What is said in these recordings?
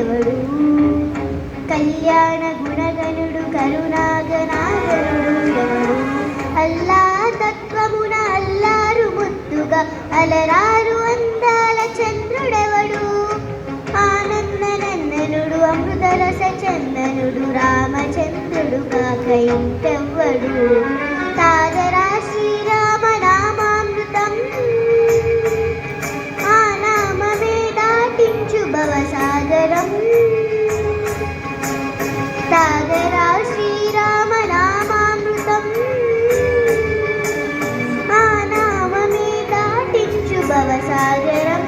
చంద్రుడెవడు కళ్యాణ గుణగణుడు కరుణాగనాగరుడు ఎవడు అల్లా తత్వమున అల్లారు ముద్దుగా అలరారు అందాల చంద్రుడెవడు ఆనందనందనుడు అమృతరస చందనుడు రామచంద్రుడు కాక ఇంకెవ్వడు తాగరా శ్రీరామ నామామృతం ఆ నామమే దాటించు భవసాగరం తాగరా శ్రీరామ నామామృతం ఆ నామమే దాటించు భవసాగరం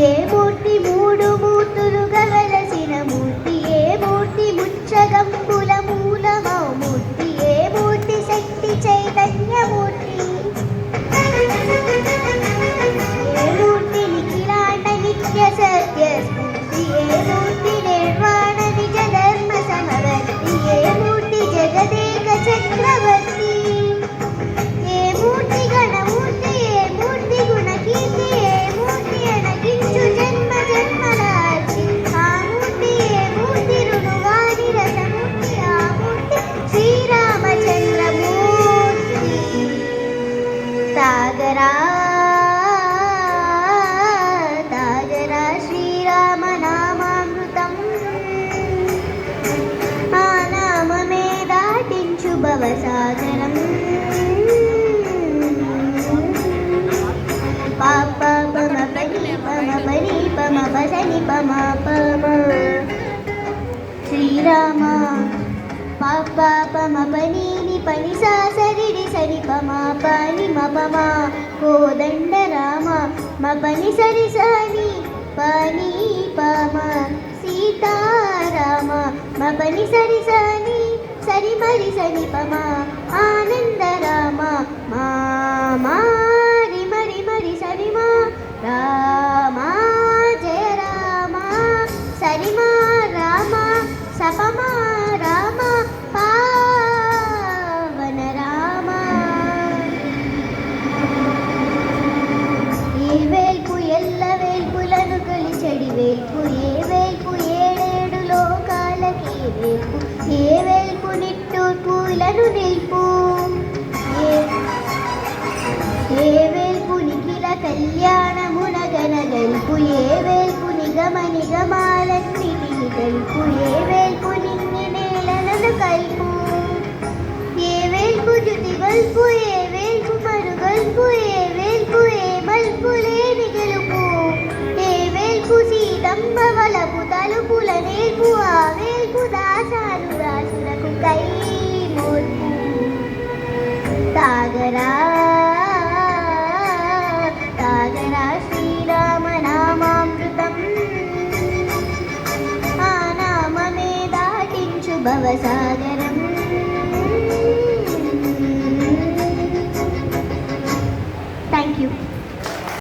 ఏ మూర్తి మూడు మూర్తులుగా వెలసిన మూర్తి ఏ మూర్తి ముచ్చగంబుల మూలమౌ మూర్తి ఏ మూర్తి శక్తి చైతన్యమూర్తి ఏ మూర్తి నిఖిలాండ నిత్య సత్య స్ఫూర్తి ఏ మూర్తి నిర్వాణ నిజ ధర్మ సమవర్తి ఏ మూర్తి జగదేక చక్రవర్తి ఏ మూర్తి గణమూర్తి ఏ మూర్తి గుణకీర్తి ఏ మూర్తి అనగించు జన్మ జన్మలార్చి ఆ మూర్తి ఏ మూర్తి రుణువాని రసమూర్తి ఆ మూర్తి శ్రీరామచంద్రమూర్తి తాగరా తాగరా శ్రీరామ నామామృతం ఆ నామమే దాటించు భవసాగరం పాప పమ పని పమ పని పమ పసని పమ పమ శ్రీరామ పాప పమ పని పని సా సరి సరి పమ పని మపమ కోదండ రామ మ పని సరి సని పని పమ సీతారామ మ పని సరి సని సరి మరి సని పమ ఆనంద రామ మారి మరి మరి సరి మా రామ జయ రామ సరి మా రామ సపమా రామ పావన రామ ఏ వేల్పు ఎల్ల వేల్పులను కొలిచెడి వేల్పు ఏ వేల్పు ఏడేడు లోకాలకి వేల్పు ఏ వేల్పు నిట్టూర్పులను నిల్పు ఏ వేల్పు నిఖిల కళ్యాణమున గనగల్పు ఏ వేల్పు నిగమ నిగమాలన్నిటిని తెలుపు ఏ వేల్పు నిన్ని నేలలను కల్పు ఏ వేల్పు జుతి గొల్పు ఏ వేల్పు మరుగొల్పు ఏ వేల్పు ఏ మల్పు లేని గెలుపు ఏ వేల్పు సీతమ్మ వలపు తలుపుల నేర్పు ఆ వేల్పు దాసాను దాసులకు కై మోర్పు తాగరా తాగరా శ్రీరామ నామామృతం ఆ నామమే దాటించు భవసాగరం